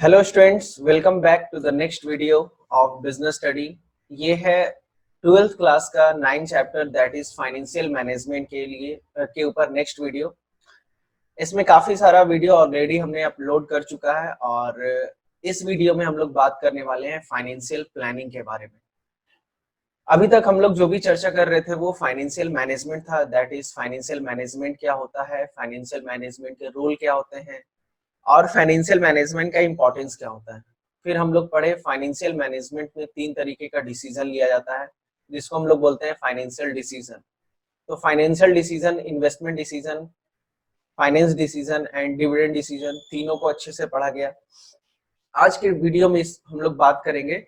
Hello students, welcome back to the next video of business study. ये है 12th class का 9 चैप्टर that is financial management के लिए के ऊपर नेक्स्ट वीडियो। इसमें काफी सारा वीडियो ऑलरेडी हमने अपलोड कर चुका है और इस वीडियो में हम लोग बात करने वाले हैं फाइनेंशियल प्लानिंग के बारे में। अभी तक हम लोग जो भी चर्चा कर रहे थे वो फाइनेंशियल मैनेजमेंट था, दैट इज फाइनेंशियल मैनेजमेंट क्या होता है, फाइनेंशियल मैनेजमेंट के रूल क्या होते हैं और फाइनेंशियल मैनेजमेंट का इंपॉर्टेंस क्या होता है। फिर हम लोग पढ़े फाइनेंशियल मैनेजमेंट में 3 तरीके का डिसीजन लिया जाता है जिसको हम लोग बोलते हैं फाइनेंशियल डिसीजन। तो financial decision, investment decision, finance decision and dividend decision, तीनों को अच्छे से पढ़ा गया। आज के वीडियो में हम लोग बात करेंगे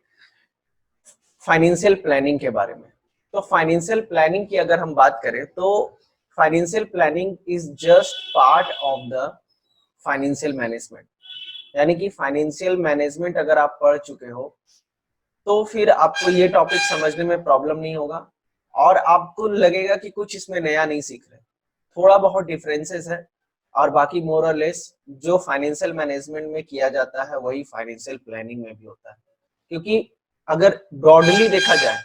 फाइनेंशियल प्लानिंग के बारे में। तो फाइनेंशियल प्लानिंग की अगर हम बात करें तो financial planning is just part of the financial management. यानी कि फाइनेंशियल मैनेजमेंट अगर आप पढ़ चुके हो तो फिर आपको ये टॉपिक समझने में प्रॉब्लम नहीं होगा और आपको लगेगा कि कुछ इसमें नया नहीं सीख रहे। थोड़ा बहुत डिफरेंसेस है और बाकी मोर और लेस जो फाइनेंशियल मैनेजमेंट में किया जाता है वही फाइनेंशियल प्लानिंग में भी होता है। क्योंकि अगर ब्रॉडली देखा जाए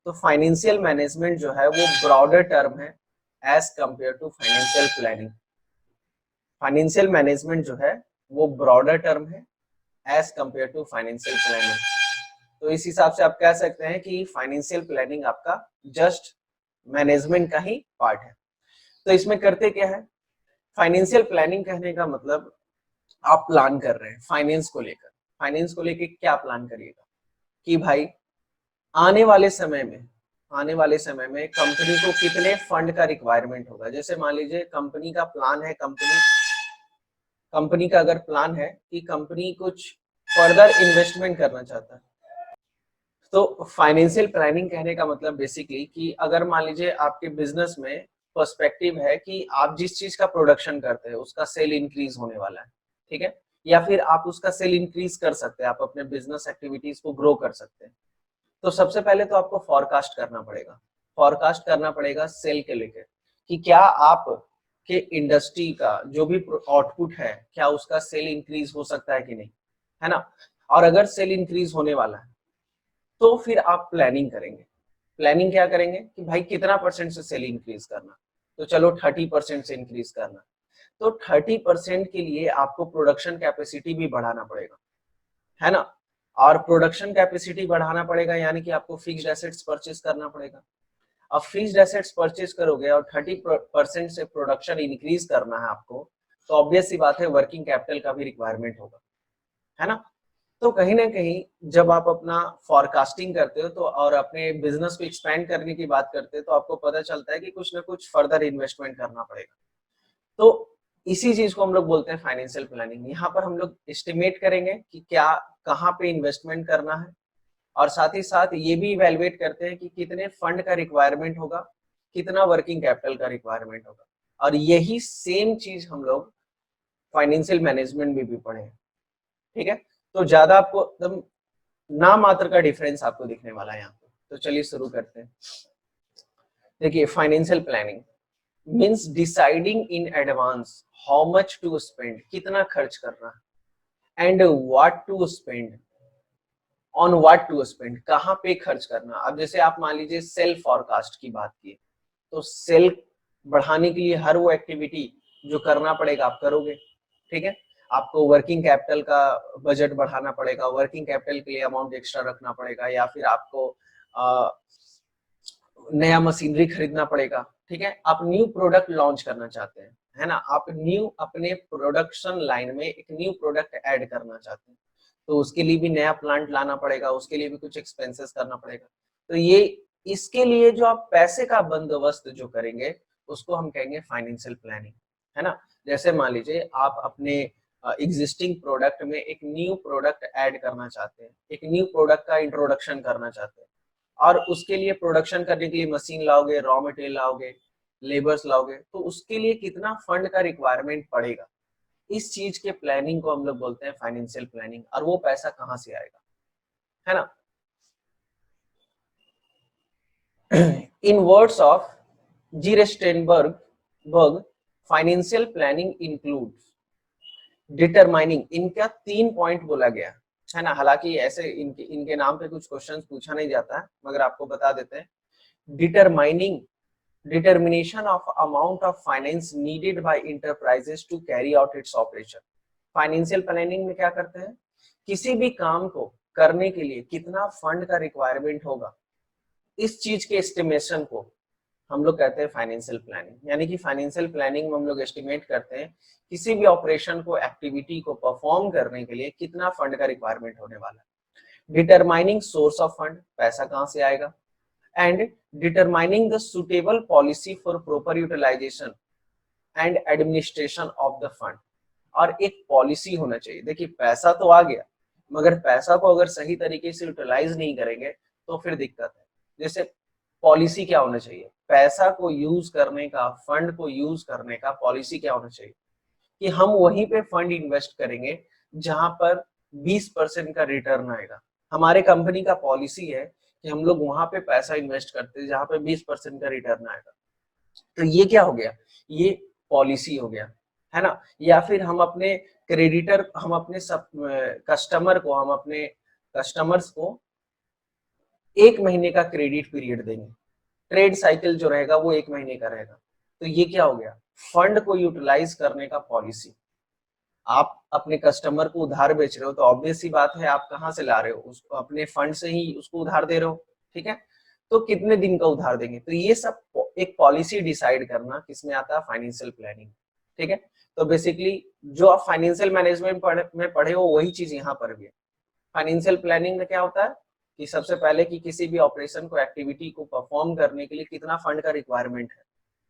तो फाइनेंशियल मैनेजमेंट जो है वो ब्रॉडर टर्म है as compare to financial planning. Financial management जो है वो ब्रॉडर टर्म है as compare to financial planning. तो इस हिसाब से आप कह सकते हैं कि फाइनेंशियल प्लानिंग आपका जस्ट मैनेजमेंट का ही पार्ट है। तो इसमें करते क्या है, फाइनेंशियल प्लानिंग कहने का मतलब आप प्लान कर रहे हैं फाइनेंस को लेकर। फाइनेंस को लेकर क्या प्लान करिएगा कि भाई आने वाले समय में कंपनी को कितने फंड का रिक्वायरमेंट होगा। जैसे मान लीजिए कंपनी का प्लान है, कंपनी का अगर प्लान है कि कंपनी कुछ फर्दर इन्वेस्टमेंट करना चाहता है, तो फाइनेंशियल प्लानिंग कहने का मतलब बेसिकली कि अगर मान लीजिए आपके बिजनेस में पर्सपेक्टिव है कि आप जिस चीज का प्रोडक्शन करते हैं उसका सेल इंक्रीज होने वाला है, ठीक है, या फिर आप उसका सेल इंक्रीज कर सकते हैं, आप अपने बिजनेस एक्टिविटीज को ग्रो कर सकते हैं। तो सबसे पहले तो आपको फॉरकास्ट करना पड़ेगा सेल के लेकर कि क्या आप के इंडस्ट्री का जो भी आउटपुट है क्या उसका सेल इंक्रीज हो सकता है कि नहीं, है ना। और अगर सेल इंक्रीज होने वाला है तो फिर आप प्लानिंग करेंगे। प्लानिंग क्या करेंगे कि भाई कितना परसेंट से सेल इंक्रीज करना, तो चलो 30% से इंक्रीज करना। तो 30% के लिए आपको प्रोडक्शन कैपेसिटी भी बढ़ाना पड़ेगा, है ना। और प्रोडक्शन कैपेसिटी बढ़ाना पड़ेगा यानी कि आपको फिक्स्ड एसेट्स परचेज करना पड़ेगा। अब फिक्स्ड एसेट्स परचेज करोगे और 30% से प्रोडक्शन इंक्रीज करना है आपको, तो ऑब्वियस सी बात है वर्किंग कैपिटल का भी रिक्वायरमेंट होगा, है ना। तो कहीं ना कहीं जब आप अपना फॉरकास्टिंग करते हो तो और अपने बिजनेस को एक्सपेंड करने की बात करते हो तो आपको पता चलता है कि कुछ ना कुछ फर्दर इन्वेस्टमेंट करना पड़ेगा। तो इसी चीज को हम लोग बोलते हैं फाइनेंशियल प्लानिंग। यहाँ पर हम लोग एस्टिमेट करेंगे कि क्या कहाँ पे इन्वेस्टमेंट करना है और साथ ही साथ ये भी इवेलुएट करते हैं कि कितने फंड का रिक्वायरमेंट होगा, कितना वर्किंग कैपिटल का रिक्वायरमेंट होगा। और यही सेम चीज हम लोग फाइनेंशियल मैनेजमेंट में भी पढ़े हैं, ठीक है। तो ज्यादा आपको एकदम नाम मात्र का डिफरेंस आपको दिखने वाला है यहाँ पे। तो चलिए शुरू करते हैं। देखिए financial planning means deciding in advance how much to spend, कितना खर्च करना है, and what to spend, on what to spend, कहाँ पे खर्च करना। अब जैसे आप मान लीजिए सेल फॉरकास्ट की बात की तो सेल बढ़ाने के लिए हर वो एक्टिविटी जो करना पड़ेगा आप करोगे, ठीक है। आपको वर्किंग कैपिटल का बजट बढ़ाना पड़ेगा, वर्किंग कैपिटल के लिए अमाउंट एक्स्ट्रा रखना पड़ेगा, या फिर आपको नया मशीनरी खरीदना पड़ेगा, ठीक है। आप न्यू प्रोडक्ट लॉन्च करना चाहते हैं, है ना, आप न्यू अपने प्रोडक्शन लाइन में एक न्यू प्रोडक्ट ऐड करना चाहते हैं, तो उसके लिए भी नया प्लांट लाना पड़ेगा, उसके लिए भी कुछ एक्सपेंसेस करना पड़ेगा। तो ये इसके लिए जो आप पैसे का बंदोबस्त जो करेंगे उसको हम कहेंगे फाइनेंशियल प्लानिंग, है ना। जैसे मान लीजिए आप अपने एग्जिस्टिंग प्रोडक्ट में एक न्यू प्रोडक्ट ऐड करना चाहते हैं, एक न्यू प्रोडक्ट का इंट्रोडक्शन करना चाहते हैं और उसके लिए प्रोडक्शन करने के लिए मशीन लाओगे, रॉ मटेरियल लाओगे, लेबर्स लाओगे, तो उसके लिए कितना फंड का रिक्वायरमेंट पड़ेगा। इस चीज के प्लानिंग को हम लोग बोलते हैं फाइनेंशियल प्लानिंग। और वो पैसा कहाँ से आएगा, है ना। In words of G. Steinberg, financial planning includes determining, इनका 3 पॉइंट बोला गया है ना। हालांकि ऐसे इनके नाम पे कुछ क्वेश्चंस पूछा नहीं जाता है, मगर आपको बता देते हैं। Determining, determination of amount of finance needed by enterprises to carry out its operation। Financial planning में क्या करते हैं, किसी भी काम को करने के लिए कितना फंड का रिक्वायरमेंट होगा, इस चीज के एस्टिमेशन को हम लोग कहते हैं फाइनेंशियल प्लानिंग। यानी कि फाइनेंशियल प्लानिंग में हम लोग एस्टिमेट करते हैं किसी भी ऑपरेशन को, एक्टिविटी को परफॉर्म करने के लिए कितना फंड का रिक्वायरमेंट होने वाला है। डिटरमाइनिंग सोर्स ऑफ फंड, पैसा कहां से आएगा, and determining the suitable policy for proper utilization and administration of the fund। और एक पॉलिसी होना चाहिए। देखिए पैसा तो आ गया, मगर पैसा को अगर सही तरीके से यूटिलाइज नहीं करेंगे तो फिर दिक्कत है। जैसे पॉलिसी क्या होना चाहिए, पैसा को यूज करने का, फंड को यूज करने का पॉलिसी क्या होना चाहिए कि हम वहीं पे फंड इन्वेस्ट करेंगे जहां पर 20% का रिटर्न आएगा। हमारे कंपनी का पॉलिसी है कि हम लोग वहां पे पैसा इन्वेस्ट करते हैं जहां पे 20% का रिटर्न आएगा। तो ये क्या हो गया, ये पॉलिसी हो गया, है ना। या फिर हम अपने क्रेडिटर, हम अपने सब कस्टमर को, हम अपने कस्टमर्स को 1 महीने का क्रेडिट पीरियड देंगे। ट्रेड साइकिल जो रहेगा वो 1 महीने का रहेगा। तो ये क्या हो गया, फंड को यूटिलाइज करने का पॉलिसी। आप अपने कस्टमर को उधार बेच रहे हो तो ऑब्वियस सी बात है आप कहां से ला रहे हो, उसको अपने फंड से ही उसको उधार दे रहे हो, ठीक है। तो कितने दिन का उधार देंगे, तो ये सब एक पॉलिसी डिसाइड करना किसमें आता है, फाइनेंशियल प्लानिंग, ठीक है। तो बेसिकली जो आप फाइनेंशियल मैनेजमेंट में पढ़े हो वही चीज यहाँ पर भी है। फाइनेंशियल प्लानिंग में क्या होता है कि सबसे पहले कि किसी भी ऑपरेशन को, एक्टिविटी को परफॉर्म करने के लिए कितना फंड का रिक्वायरमेंट है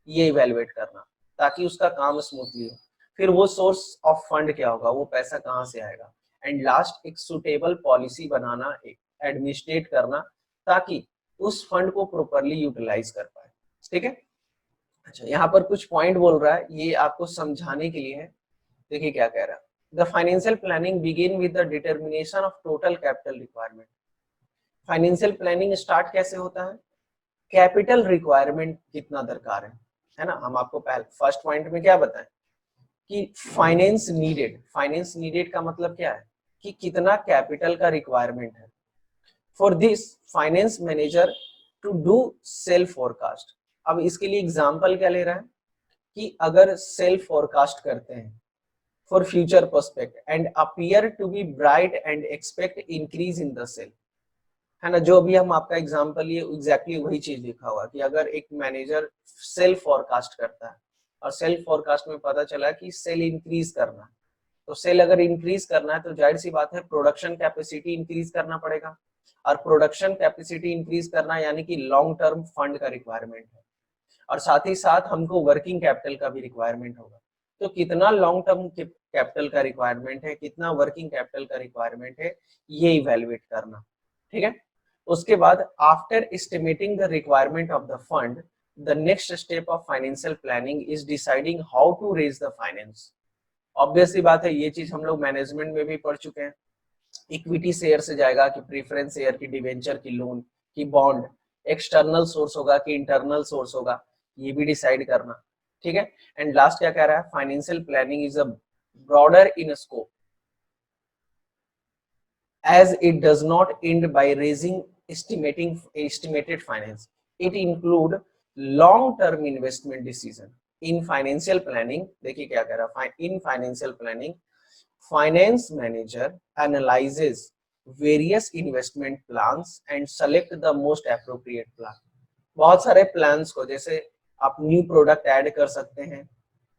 ये इवेलुएट करना ताकि उसका काम स्मूथली हो। फिर वो सोर्स ऑफ फंड क्या होगा, वो पैसा कहाँ से आएगा, एंड लास्ट एक सुटेबल पॉलिसी बनाना, एक एडमिनिस्ट्रेट करना ताकि उस फंड को प्रॉपर्ली यूटिलाइज कर पाए, ठीक है। अच्छा यहाँ पर कुछ पॉइंट बोल रहा है, ये आपको समझाने के लिए है। देखिए क्या कह रहा है, the financial planning begin with the determination of total capital requirement. Financial planning start कैसे होता है, कैपिटल रिक्वायरमेंट कितना दरकार है ना। हम आपको पहले फर्स्ट पॉइंट में क्या बताएं कि फाइनेंस नीडेड, फाइनेंस नीडेड का मतलब क्या है कि कितना कैपिटल का रिक्वायरमेंट है। For this finance manager to do self forecast. अब इसके लिए एग्जांपल क्या ले रहा है कि अगर सेल्फ फोरकास्ट करते हैं for future prospect and appear to be bright and expect increase in the sale, है ना। जो अभी हम आपका एग्जांपल ये एग्जैक्टली वही चीज लिखा हुआ कि अगर एक मैनेजर सेल्फ फोरकास्ट करता है और सेल्फ फोरकास्ट में पता चला कि सेल इंक्रीज करना है, तो सेल अगर इंक्रीज करना है तो जाहिर सी बात है प्रोडक्शन कैपेसिटी इंक्रीज करना पड़ेगा, और प्रोडक्शन कैपेसिटी इंक्रीज करना यानी कि लॉन्ग टर्म फंड का रिक्वायरमेंट है, और साथ ही साथ हमको वर्किंग कैपिटल का भी रिक्वायरमेंट होगा। तो कितना लॉन्ग टर्म कैपिटल का रिक्वायरमेंट है, कितना वर्किंग कैपिटल का रिक्वायरमेंट है, ये इवेलुएट करना, ठीक है। उसके बाद after estimating the requirement of the fund, the next step of financial planning is deciding how to raise the finance. Obviously बात है, ये चीज हम लोग मैनेजमेंट में भी पढ़ चुके हैं। इक्विटी शेयर से जाएगा कि प्रेफरेंस शेयर की, डिवेंचर की, लोन की, बॉन्ड, एक्सटर्नल सोर्स होगा कि इंटरनल सोर्स होगा, ये भी डिसाइड करना, ठीक है। एंड लास्ट क्या कह रहा है, financial planning is a broader in scope as it does not end by raising estimated finance. It include long term investment decision in financial planning। देखिए क्या कह रहा है, in financial planning finance manager analyzes various investment plans and select the most appropriate plan। बहुत सारे plans को, जैसे आप न्यू प्रोडक्ट ऐड कर सकते हैं,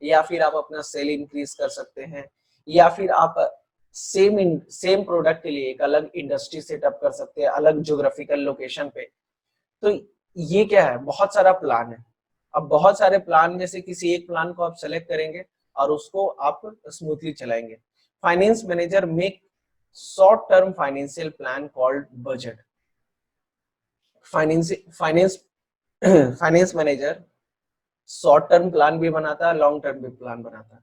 या फिर आप अपना सेल इंक्रीज कर सकते हैं, या फिर आप सेम प्रोडक्ट के लिए एक अलग इंडस्ट्री सेटअप कर सकते हैं, अलग ज्योग्राफिकल लोकेशन पे। तो ये क्या है, बहुत सारा प्लान है। अब बहुत सारे प्लान में से किसी एक प्लान को आप सेलेक्ट करेंगे और उसको आप स्मूथली चलाएंगे। Finance manager make short term financial plan called budget. Finance finance finance manager short term plan भी बनाता है, लॉन्ग टर्म भी प्लान बनाता है।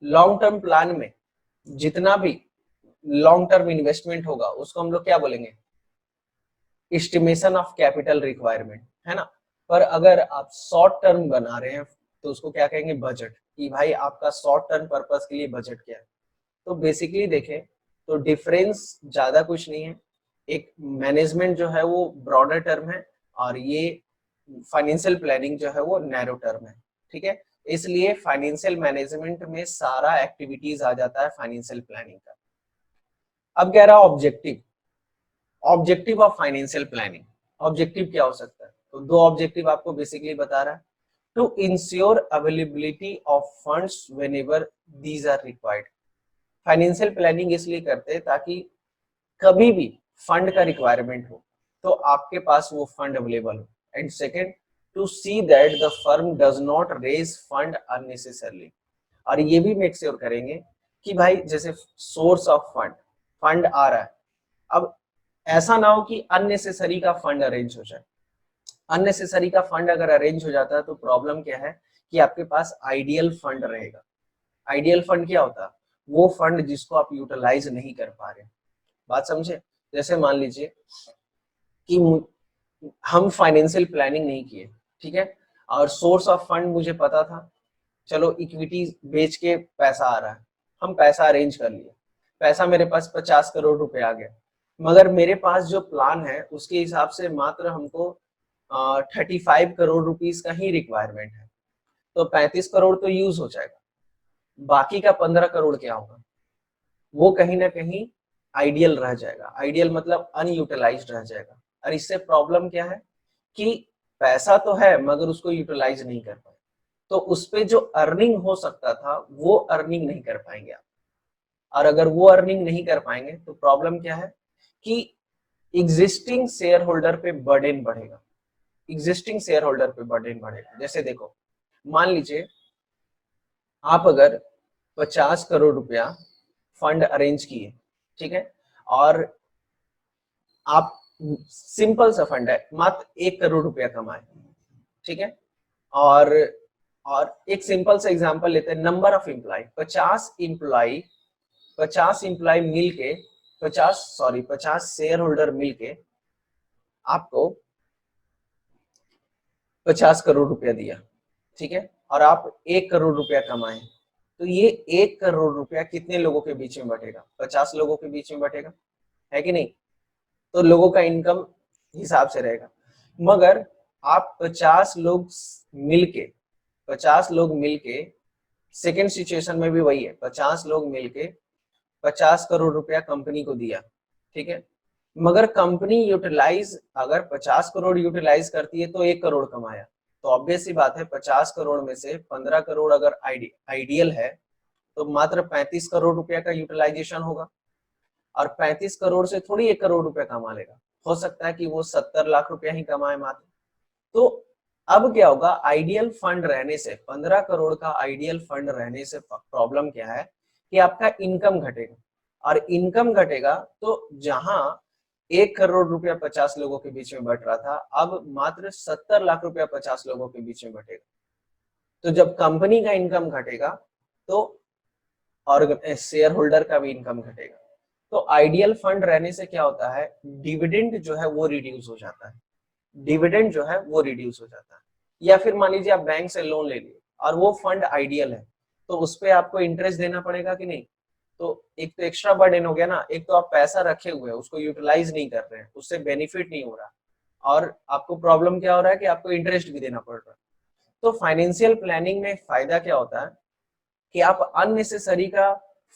लॉन्ग टर्म प्लान में जितना भी लॉन्ग टर्म इन्वेस्टमेंट होगा उसको हम लोग क्या बोलेंगे, एस्टिमेशन ऑफ कैपिटल रिक्वायरमेंट, है ना। पर अगर आप शॉर्ट टर्म बना रहे हैं तो उसको क्या कहेंगे, बजट, कि भाई आपका शॉर्ट टर्म पर्पस के लिए बजट क्या है। तो बेसिकली देखें तो डिफरेंस ज्यादा कुछ नहीं है। एक मैनेजमेंट जो है वो ब्रॉडर टर्म है और ये फाइनेंशियल प्लानिंग जो है वो नैरो टर्म है, ठीक है। इसलिए फाइनेंशियल मैनेजमेंट में सारा एक्टिविटीज आ जाता है फाइनेंशियल प्लानिंग का। अब कह रहा objective, objective of financial planning. Objective क्या हो सकता है? तो दो ऑब्जेक्टिव आपको बेसिकली बता रहा है। To ensure availability of funds whenever these are required. Financial planning इसलिए करते हैं ताकि कभी भी फंड का रिक्वायरमेंट हो तो आपके पास वो फंड अवेलेबल हो। And second, to see that the firm does not raise fund unnecessarily. और ये भी मेक श्योर करेंगे कि भाई जैसे सोर्स ऑफ फंड, फंड आ रहा है, अब ऐसा ना हो कि अननेसेसरी का फंड अरेंज हो जाए। अननेसेसरी का फंड अगर अरेंज हो जाता है तो प्रॉब्लम क्या है कि आपके पास आइडियल फंड रहेगा। आइडियल फंड क्या होता है? वो फंड जिसको आप यूटिलाइज नहीं कर पा रहे। बात समझे? जैसे मान लीजिए कि हम फाइनेंशियल प्लानिंग नहीं किए, ठीक है, और सोर्स ऑफ फंड मुझे पता था, चलो इक्विटी बेच के पैसा आ रहा है, हम पैसा अरेंज कर लिए, पैसा मेरे पास 50 करोड़ रुपए आ गया, मगर मेरे पास जो प्लान है उसके हिसाब से मात्र हमको 35 करोड़ रुपीस का ही रिक्वायरमेंट है। तो 35 करोड़ तो यूज हो जाएगा, बाकी का 15 करोड़ क्या होगा? वो कहीं ना कहीं आइडियल रह जाएगा। आइडियल मतलब अनयूटिलाइज्ड रह जाएगा। और इससे प्रॉब्लम क्या है कि पैसा तो है मगर उसको यूटिलाइज नहीं कर पाए, तो उस पे जो अर्निंग हो सकता था वो अर्निंग नहीं कर पाएंगे आप। और अगर वो अर्निंग नहीं कर पाएंगे तो प्रॉब्लम क्या है कि एग्जिस्टिंग शेयर होल्डर पे बर्डन बढ़ेगा। एग्जिस्टिंग शेयर होल्डर पे बर्डन बढ़ेगा। जैसे देखो, मान लीजिए आप अगर 50 करोड़ रुपया फंड अरेंज किए, ठीक है, और आप सिंपल सा फंड है, मात्र 1 करोड़ रुपया कमाए, ठीक है, और एक सिंपल सा एग्जांपल लेते हैं, नंबर ऑफ एम्प्लॉय 50 एम्प्लॉय मिलके 50 शेयर होल्डर मिलके आपको 50 करोड़ रुपया दिया, ठीक है, और आप 1 करोड़ रुपया कमाए। तो ये 1 करोड़ रुपया कितने लोगों के बीच में बटेगा? 50 लोगों के बीच में बटेगा, है कि नहीं? तो लोगों का इनकम हिसाब से रहेगा। मगर आप 50 लोग मिलके सेकेंड सिचुएशन में भी वही है, 50 लोग मिलके 50 करोड़ रुपया कंपनी को दिया, ठीक है, मगर कंपनी यूटिलाइज, अगर 50 करोड़ यूटिलाइज करती है तो 1 करोड़ कमाया। तो ऑब्वियस सी बात है 50 करोड़ में से 15 करोड़ अगर आइडियल है तो मात्र 35 करोड़ रुपया का यूटिलाइजेशन होगा। और 35 करोड़ से थोड़ी 1 करोड़ रुपया कमा लेगा, हो सकता है कि वो 70 लाख रुपया ही कमाए मात्र। तो अब क्या होगा? आइडियल फंड रहने से, 15 करोड़ का आइडियल फंड रहने से प्रॉब्लम क्या है कि आपका इनकम घटेगा। और इनकम घटेगा तो जहां 1 करोड़ रुपया 50 लोगों के बीच में बट रहा था, अब मात्र 70 लाख रुपया 50 लोगों के बीच में बटेगा। तो जब कंपनी का इनकम घटेगा तो और शेयर होल्डर का भी इनकम घटेगा। तो आइडियल फंड रहने से क्या होता है? डिविडेंड जो है वो रिड्यूस हो जाता है। डिविडेंड जो है वो रिड्यूस हो जाता है। या फिर मान लीजिए आप बैंक से लोन ले लिए और वो फंड आइडियल है, तो उस पर आपको इंटरेस्ट देना पड़ेगा कि नहीं? तो एक तो एक्स्ट्रा बर्डन हो गया ना, एक तो आप पैसा रखे हुए हैं उसको यूटिलाइज नहीं कर रहे हैं, उससे बेनिफिट नहीं हो रहा, और आपको प्रॉब्लम क्या हो रहा है कि आपको इंटरेस्ट भी देना पड़ रहा है। तो फाइनेंशियल प्लानिंग में फायदा क्या होता है कि आप अननेसेसरी का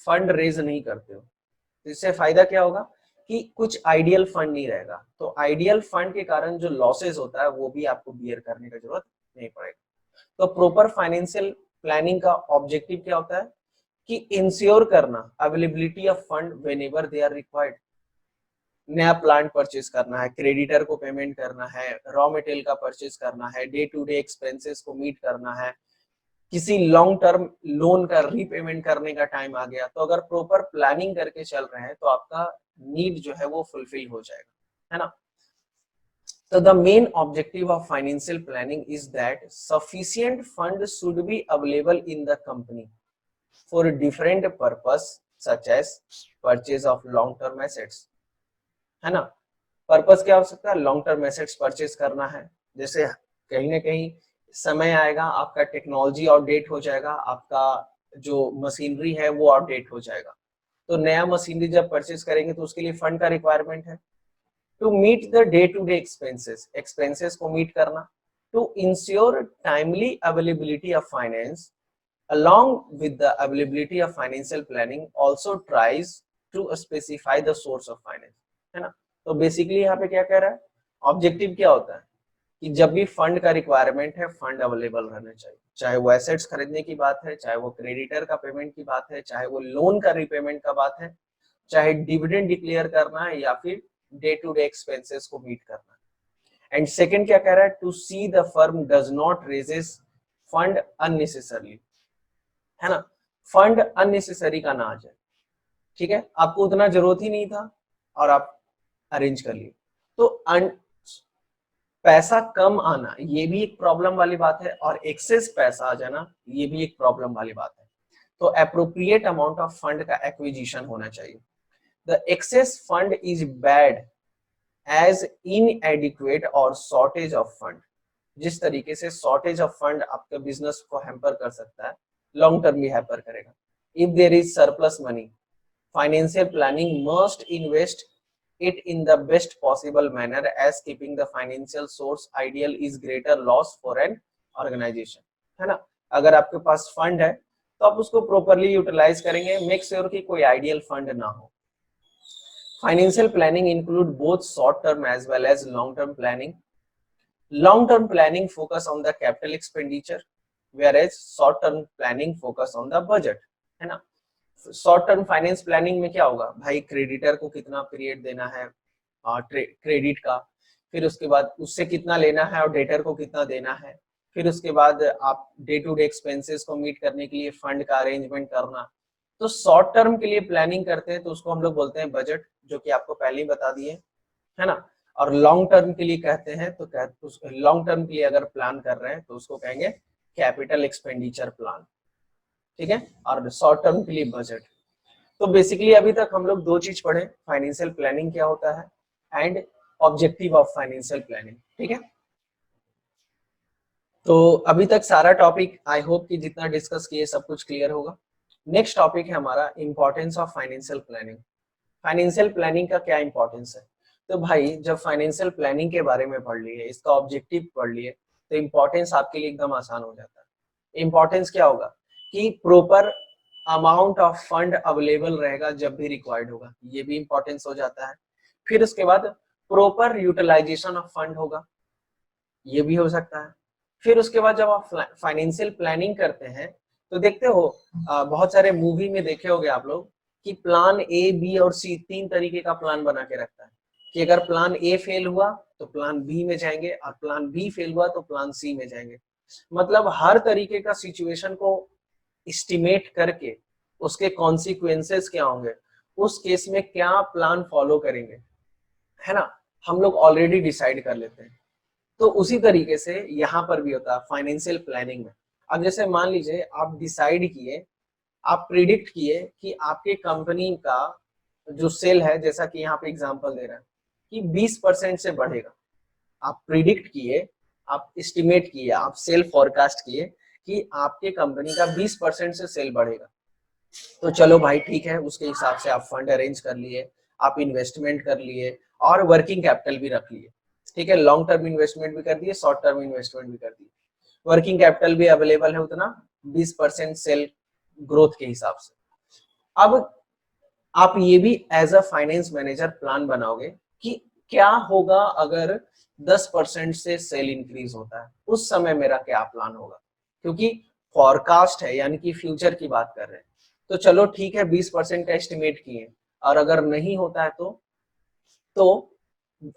फंड रेज नहीं करते हो। तो इससे फायदा क्या होगा कि कुछ आइडियल फंड नहीं रहेगा, तो आइडियल फंड के कारण जो लॉसेस होता है वो भी आपको बियर करने की जरूरत नहीं पड़ेगा। तो प्रॉपर फाइनेंशियल प्लानिंग का ऑब्जेक्टिव क्या होता है कि इंश्योर करना availability of fund whenever they are required. नया प्लांट परचेज करना है, क्रेडिटर को पेमेंट करना है, रॉ मटेरियल का परचेज करना है, डे टू डे एक्सपेंसेस को मीट करना है, किसी लॉन्ग टर्म लोन का रीपेमेंट करने का टाइम आ गया, तो अगर प्रॉपर प्लानिंग करके चल रहे हैं तो आपका नीड जो है वो फुलफिल हो जाएगा, है ना। So the main objective of financial planning is that sufficient funds should be available in the company for different purpose such as purchase of long term assets, है ना। पर्पस क्या हो सकता है? लॉन्ग टर्म एसेट्स परचेज करना है, जैसे कहीं ना कहीं समय आएगा आपका टेक्नोलॉजी आउटडेट हो जाएगा, आपका जो मशीनरी है वो आउटडेट हो जाएगा, तो नया मशीनरी जब परचेज करेंगे तो उसके लिए फंड का रिक्वायरमेंट है। To meet the day to day expenses, expenses को मीट करना। To ensure timely availability of finance along with the availability of financial planning also tries to specify the source of finance, है ना। तो basically यहाँ पे क्या कह रहा है, ऑब्जेक्टिव क्या होता है कि जब भी फंड का रिक्वायरमेंट है फंड अवेलेबल रहना चाहिए, चाहे वो एसेट्स खरीदने की बात है, चाहे वो क्रेडिटर का पेमेंट की बात है, चाहे वो लोन का रिपेमेंट का बात है, चाहे डिविडेंड डिक्लेयर करना है या फिर डे टू डे एक्सपेंसेस को मीट करना है। एंड सेकंड क्या कह रहा है, to see the firm does not raises fund unnecessarily, है ना। फंड अननेसेसरी का ना आ जाए, ठीक है, आपको उतना जरूरत ही नहीं था और आप अरेंज कर लिए। तो पैसा कम आना ये भी एक प्रॉब्लम वाली बात है और एक्सेस पैसा आ जाना ये भी एक प्रॉब्लम वाली बात है। तो अप्रोप्रिएट अमाउंट ऑफ फंड का एक्विजिशन होना चाहिए। The excess fund is bad as inadequate और शॉर्टेज ऑफ फंड, जिस तरीके से शॉर्टेज ऑफ फंड आपके बिजनेस को हैम्पर कर सकता है, लॉन्ग टर्म भी हैम्पर करेगा। If there is surplus money, financial planning must invest it in the best possible manner as keeping the financial source ideal is greater loss for an organization, है ना। अगर आपके पास fund है तो आप उसको प्रॉपरली यूटिलाइज करेंगे, मेक श्योर कि कोई आइडियल फंड ना हो। Financial planning include both short term as well as long term planning. Long term planning focus on the capital expenditure whereas short term planning focus on the budget, है ना। Short term finance planning में क्या होगा भाई, creditor को कितना period देना है क्रेडिट का, फिर उसके बाद उससे कितना लेना है और डेटर को कितना देना है, फिर उसके बाद आप डे टू डे एक्सपेंसेस को मीट करने के लिए फंड का अरेंजमेंट करना। तो शॉर्ट टर्म के लिए प्लानिंग करते हैं तो उसको हम लोग बोलते हैं बजट, जो कि आपको पहले ही बता दिए, है ना। और लॉन्ग टर्म के लिए कहते हैं तो लॉन्ग टर्म के लिए अगर प्लान कर रहे हैं तो उसको कहेंगे कैपिटल एक्सपेंडिचर प्लान, ठीक है, और शॉर्ट टर्म के लिए बजट। तो बेसिकली अभी तक हम लोग दो चीज पढ़े, फाइनेंशियल प्लानिंग क्या होता है and objective of financial planning, ठीक है। तो अभी तक सारा टॉपिक आई होप कि जितना डिस्कस किए सब कुछ क्लियर होगा। नेक्स्ट टॉपिक है हमारा importance of financial planning. Financial planning का क्या इंपॉर्टेंस है, तो भाई जब फाइनेंशियल प्लानिंग के बारे में पढ़ लिए, इसका ऑब्जेक्टिव पढ़ लिए, तो इंपॉर्टेंस आपके लिए एकदम आसान हो जाता है। इंपॉर्टेंस क्या होगा कि proper amount of fund available रहेगा जब भी रिक्वायर्ड होगा, ये भी इंपॉर्टेंस हो जाता है। फिर उसके बाद प्रॉपर यूटिलाइजेशन ऑफ फंड होगा, ये भी हो सकता है। फिर उसके बाद जब आप फाइनेंशियल प्लानिंग करते हैं तो देखते हो बहुत सारे मूवी में देखे होंगे आप लोग कि प्लान ए बी और सी तीन तरीके का प्लान बना के रखता है कि अगर प्लान ए फेल हुआ तो प्लान बी में जाएंगे और प्लान बी फेल हुआ तो प्लान सी में जाएंगे। मतलब हर तरीके का सिचुएशन को एस्टिमेट करके उसके कॉन्सिक्वेंसेस क्या होंगे, उस केस में क्या प्लान फॉलो करेंगे, है ना, हम लोग ऑलरेडी डिसाइड कर लेते हैं। तो उसी तरीके से यहाँ पर भी होता है फाइनेंशियल प्लानिंग में। अब जैसे मान लीजिए आप डिसाइड किए, आप प्रिडिक्ट किए कि आपके कंपनी का जो सेल है, जैसा कि यहाँ पे एग्जांपल दे रहा है कि 20% से बढ़ेगा, आप प्रिडिक्ट किए, आप एस्टिमेट किए, आप सेल फॉरकास्ट किए कि आपके कंपनी का 20% से सेल बढ़ेगा। तो चलो भाई ठीक है, उसके हिसाब से आप फंड अरेंज कर लिए, आप इन्वेस्टमेंट कर लिए और वर्किंग कैपिटल भी रख लिए, ठीक है, लॉन्ग टर्म इन्वेस्टमेंट भी कर दिए, शॉर्ट टर्म इन्वेस्टमेंट भी कर दिए, वर्किंग कैपिटल भी अवेलेबल है उतना 20% सेल ग्रोथ के हिसाब से। अब आप ये भी as a finance manager plan बनाओगे कि क्या होगा अगर 10% से सेल इंक्रीज होता है, उस समय मेरा क्या प्लान होगा, क्योंकि फॉरकास्ट है यानी कि फ्यूचर की बात कर रहे हैं। तो चलो ठीक है 20% का एस्टिमेट किए और अगर नहीं होता है तो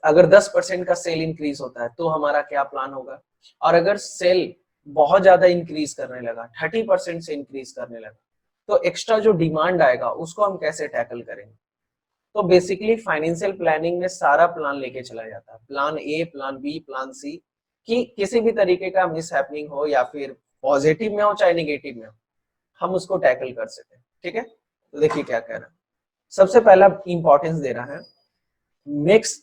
अगर 10% का सेल इंक्रीज होता है तो हमारा क्या प्लान होगा, और अगर सेल बहुत ज्यादा इंक्रीज करने लगा, 30% से इंक्रीज करने लगा, तो एक्स्ट्रा जो डिमांड आएगा उसको हम कैसे टैकल करेंगे। तो बेसिकली फाइनेंशियल प्लानिंग में सारा प्लान लेके चला जाता है, plan A, plan B, plan C, कि किसी भी तरीके का मिस हैपनिंग हो या फिर पॉजिटिव में हो चाहे नेगेटिव में हो, हम उसको टैकल कर सके, ठीक है। तो देखिए क्या कह रहा है, सबसे पहला इंपॉर्टेंस दे रहा है makes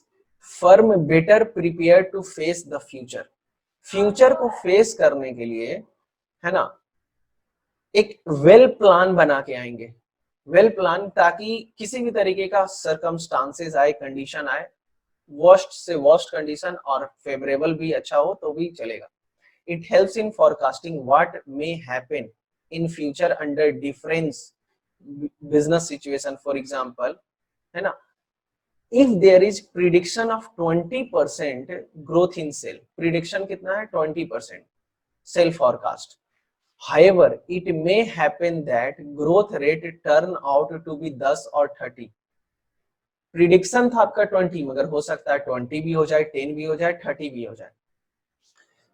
firm better prepare to face the future. Future को फेस करने के लिए, है ना, एक वेल प्लान बना के आएंगे। वेल प्लान, ताकि किसी भी तरीके का सरकमस्टांसेस आए, कंडीशन आए, वर्स्ट से वर्स्ट कंडीशन और फेवरेबल भी अच्छा हो तो भी चलेगा. It helps in forecasting what may happen in future under difference business situation. For example, है ना, if there is prediction of 20% growth in sale, prediction कितना है 20% sale forecast. However, it may happen that growth rate turn out to be 10 और 30. Prediction था आपका 20, मगर हो सकता है 20 भी हो जाए, 10 भी हो जाए, 30 भी हो जाए.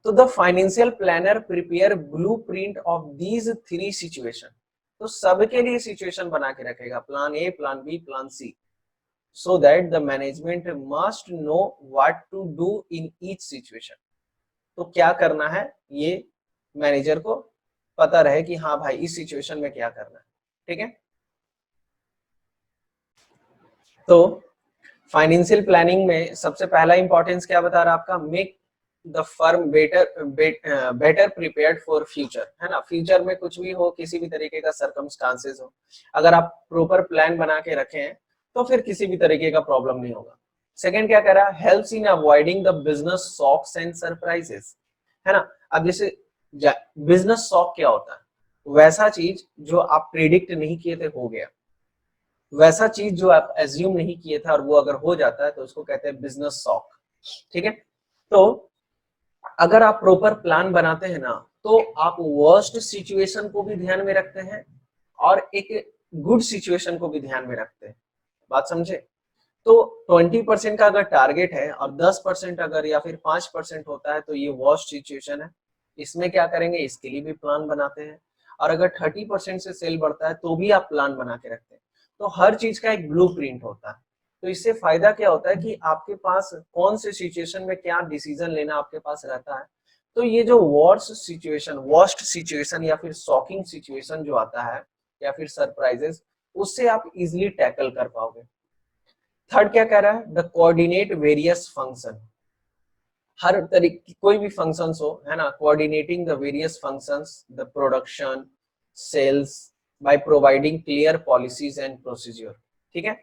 तो the financial planner prepare blueprint of these three situation. तो सबके लिए सिचुएशन बना के रखेगा, plan A, plan B, plan C, so that the management must know what to do in each situation. तो क्या करना है ये मैनेजर को पता रहे कि हाँ भाई इस सिचुएशन में क्या करना है. ठीक है. तो फाइनेंशियल प्लानिंग में सबसे पहला इंपॉर्टेंस क्या बता रहा है आपका, make the firm better prepared for future. है ना, फ्यूचर में कुछ भी हो, किसी भी तरीके का सरकमस्टांसेस हो, अगर आप प्रॉपर प्लान बना के रखे हैं तो फिर किसी भी तरीके का प्रॉब्लम नहीं होगा. सेकंड क्या कह रहा है, helps in avoiding the business shocks and surprises. है ना, अब जैसे बिजनेस शॉक क्या होता है, वैसा चीज जो आप प्रिडिक्ट नहीं किए थे हो गया, वैसा चीज जो आप एज्यूम नहीं किए थे और वो अगर हो जाता है तो उसको कहते हैं बिजनेस शॉक. ठीक है. तो अगर आप प्रॉपर प्लान बनाते हैं ना, तो आप वर्स्ट सिचुएशन को भी ध्यान में रखते हैं और एक गुड सिचुएशन को भी ध्यान में रखते हैं. बात समझे. तो 20% का अगर टारगेट है और 10% अगर या फिर 5% होता है तो ये वर्स्ट सिचुएशन है. इसमें क्या करेंगे, इसके लिए भी प्लान बनाते हैं. और अगर 30% से सेल बढ़ता है तो भी आप प्लान बना के रखते हैं. तो हर चीज का एक ब्लूप्रिंट होता है. तो इससे फायदा क्या होता है कि आपके पास कौन से सिचुएशन में क्या डिसीजन लेना आपके पास रहता है. तो ये जो वर्स्ट सिचुएशन या फिर शॉकिंग सिचुएशन जो आता है या फिर सरप्राइजेस, उससे आप इजिली टैकल कर पाओगे. थर्ड क्या कह रहा है, द कोऑर्डिनेट वेरियस फंक्शन. हर तरीके कोई भी फंक्शंस हो, है ना, coordinating the various functions, the production, sales, by providing clear policies and procedure. ठीक है.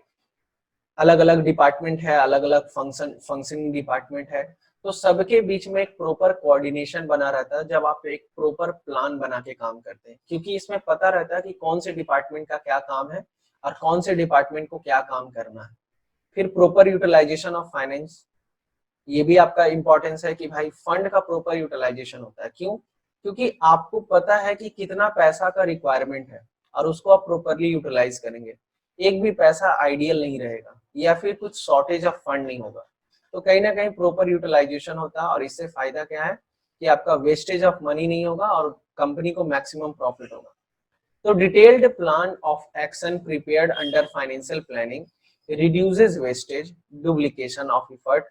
अलग अलग डिपार्टमेंट है, अलग अलग फंक्शनिंग डिपार्टमेंट है, तो सबके बीच में एक प्रॉपर कोऑर्डिनेशन बना रहता है जब आप एक प्रॉपर प्लान बना के काम करते हैं, क्योंकि इसमें पता रहता है कि कौन से डिपार्टमेंट का क्या काम है और कौन से डिपार्टमेंट को क्या काम करना है. फिर प्रॉपर यूटिलाइजेशन ऑफ फाइनेंस, ये भी आपका इंपॉर्टेंस है कि भाई फंड का प्रॉपर यूटिलाइजेशन होता है. क्यों, क्योंकि आपको पता है कि कितना पैसा का रिक्वायरमेंट है और उसको आप प्रॉपरली यूटिलाइज करेंगे. एक भी पैसा आइडियल नहीं रहेगा या फिर कुछ शॉर्टेज ऑफ फंड नहीं होगा. तो कहीं ना कहीं प्रॉपर यूटिलाइजेशन होता है और इससे फायदा क्या है कि आपका वेस्टेज ऑफ मनी नहीं होगा और कंपनी को मैक्सिमम प्रॉफिट होगा. तो detailed plan of action prepared under financial planning reduces wastage, duplication of effort,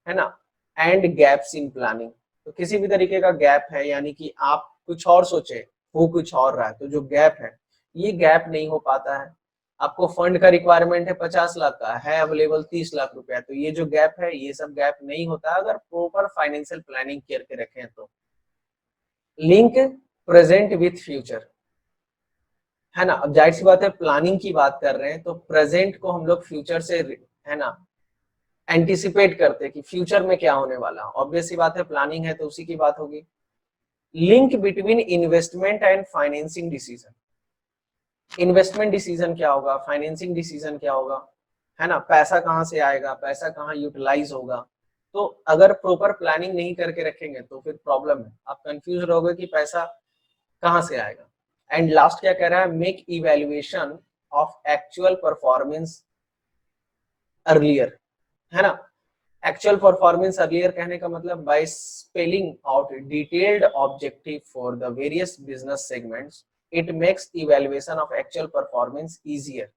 है ना, एंड गैप्स इन प्लानिंग. तो किसी भी तरीके का गैप है, यानी कि आप कुछ और सोचे हो कुछ और रहा है, तो जो गैप है ये गैप नहीं हो पाता है. आपको फंड का रिक्वायरमेंट है 50 लाख का, है अवेलेबल 30 लाख रुपया, तो ये जो गैप है ये सब गैप नहीं होता अगर प्रॉपर फाइनेंशियल प्लानिंग करके रखें तो. लिंक प्रेजेंट विथ फ्यूचर, है ना. अब जाहिर सी बात है प्लानिंग की बात कर रहे हैं तो प्रेजेंट को हम लोग फ्यूचर से, है ना, एंटिसिपेट करते हैं कि फ्यूचर में क्या होने वाला. ऑब्वियस सी बात है प्लानिंग है तो उसी की बात होगी. Link between investment and financing decision. Investment decision क्या होगा, फाइनेंसिंग डिसीजन क्या होगा, है ना, पैसा कहाँ से आएगा, पैसा कहाँ यूटिलाइज होगा. तो अगर प्रॉपर प्लानिंग नहीं करके रखेंगे तो फिर प्रॉब्लम है, आप कंफ्यूज रहोगे कि पैसा कहाँ से आएगा. एंड लास्ट क्या कह रहा है, make evaluation of actual performance earlier. है ना, एक्चुअल परफॉर्मेंस अर्लियर कहने का मतलब by spelling out detailed objective for the various business segments, it makes evaluation of actual performance easier.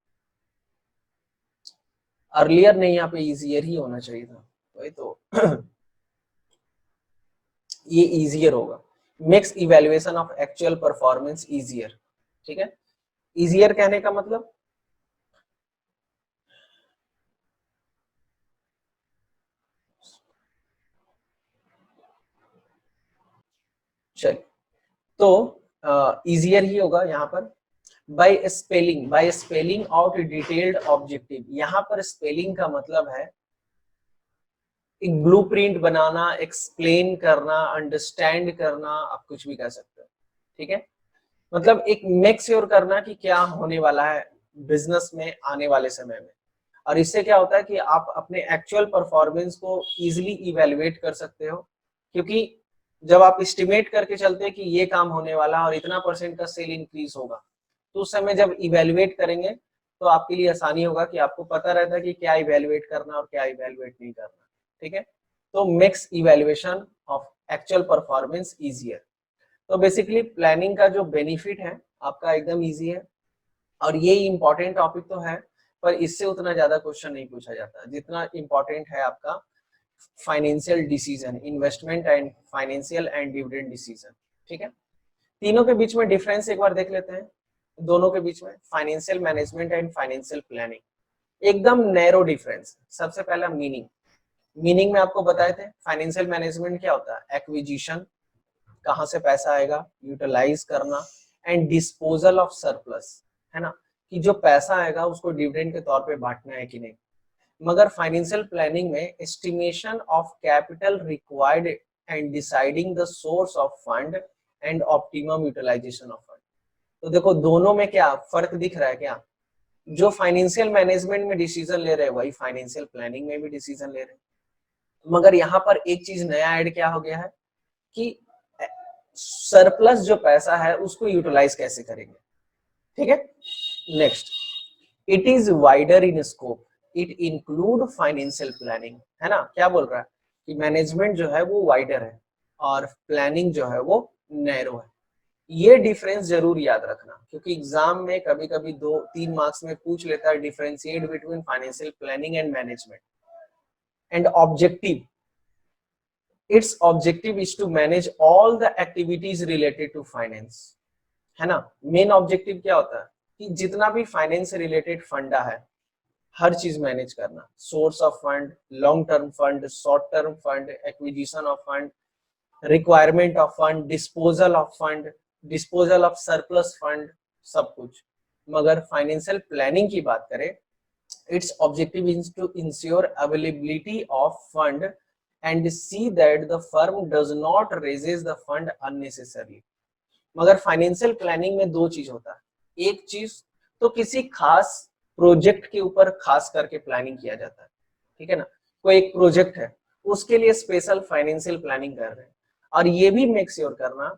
Earlier नहीं, यहाँ पे इजियर ही होना चाहिए था, वही तो. ये इजियर होगा, makes evaluation of actual performance easier. ठीक है. इजियर कहने का मतलब, चलिए, तो इजियर ही होगा यहाँ पर. By spelling out detailed objective. यहाँ पर स्पेलिंग का मतलब है एक ब्लूप्रिंट बनाना, एक्सप्लेन करना, अंडरस्टैंड करना, आप कुछ भी कह सकते हो, ठीक है। मतलब एक मेक श्योर करना कि क्या होने वाला है बिजनेस में आने वाले समय में। और इससे क्या होता है कि आप अपने एक्चुअल परफॉर्मेंस को इजीली इवेलुएट कर सकते हो, क्योंकि जब आप एस्टिमेट करके चलते हैं कि ये काम होने वाला और इतना % का सेल इंक्रीज होगा, तो उस समय जब इवेलुएट करेंगे तो आपके लिए आसानी होगा कि आपको पता रहता है कि क्या इवेलुएट करना और क्या इवेलुएट नहीं करना, ठीक है। तो makes evaluation of actual performance easier. तो बेसिकली प्लानिंग का जो बेनिफिट है आपका एकदम इजी है, और ये इंपॉर्टेंट टॉपिक तो है, पर इससे उतना ज्यादा क्वेश्चन नहीं पूछा जाता जितना इंपॉर्टेंट है आपका financial decision, investment and financial and dividend decision, ठीक है। तीनों के बीच में डिफरेंस एक बार देख लेते हैं। दोनों के बीच में financial management and financial planning एकदम नैरो डिफरेंस। सबसे पहला मीनिंग में आपको बताए थे फाइनेंशियल मैनेजमेंट क्या होता है, एक्विजिशन, कहां से पैसा आएगा, यूटिलाइज करना, एंड डिस्पोजल ऑफ सरप्लस, है ना, कि जो पैसा आएगा उसको डिविडेंड के तौर पे बांटना है कि नहीं। मगर फाइनेंशियल प्लानिंग में estimation of capital required and deciding the source of fund and optimum utilization of fund. तो देखो दोनों में क्या फर्क दिख रहा है क्या, जो फाइनेंशियल मैनेजमेंट में डिसीजन ले रहे हैं वही फाइनेंशियल प्लानिंग में भी डिसीजन ले रहे हैं। मगर यहाँ पर एक चीज नया ऐड क्या हो गया है कि सरप्लस जो पैसा है उसको यूटिलाइज कैसे करेंगे, ठीक है। Next, it is wider in scope, it include financial planning, है ना। क्या बोल रहा है कि मैनेजमेंट जो है वो वाइडर है और प्लानिंग जो है वो नैरो है। ये डिफरेंस जरूर याद रखना, क्योंकि एग्जाम में कभी कभी 2-3 मार्क्स में पूछ लेता है differentiate between financial planning and management. And objective, its objective is to manage all the activities related to finance, है ना। मेन ऑब्जेक्टिव क्या होता है कि जितना भी फाइनेंस से रिलेटेड फंडा है हर चीज मैनेज करना, source of fund, long term fund, short term fund, acquisition of fund, requirement of fund, disposal of fund, disposal of surplus fund, सब कुछ। मगर फाइनेंशियल प्लानिंग की बात करें, its objective is to ensure availability of fund and see that the firm does not raises the fund unnecessarily। मगर financial planning में दो चीज होता है। एक चीज तो किसी खास प्रोजेक्ट के ऊपर खास करके प्लानिंग किया जाता है, ठीक है ना। कोई एक प्रोजेक्ट है उसके लिए स्पेशल फाइनेंशियल प्लानिंग कर रहे हैं, और ये भी मेक श्योर करना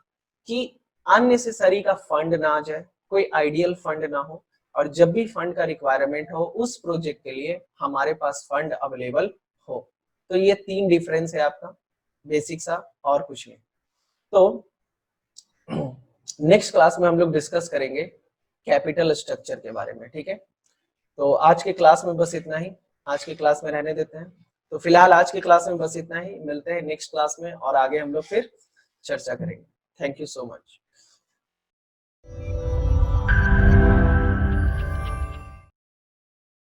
कि अननेसेसरी का फंड ना आ जाए, कोई आइडियल फंड ना हो, और जब भी फंड का रिक्वायरमेंट हो उस प्रोजेक्ट के लिए हमारे पास फंड अवेलेबल हो। तो ये 3 डिफरेंस है आपका बेसिक सा, और कुछ नहीं। तो नेक्स्ट क्लास में हम लोग डिस्कस करेंगे कैपिटल स्ट्रक्चर के बारे में, ठीक है। तो आज के क्लास में बस इतना ही, आज की क्लास में रहने देते हैं। तो फिलहाल आज की क्लास में बस इतना ही, मिलते हैं नेक्स्ट क्लास में और आगे हम लोग फिर चर्चा करेंगे। Thank you so much.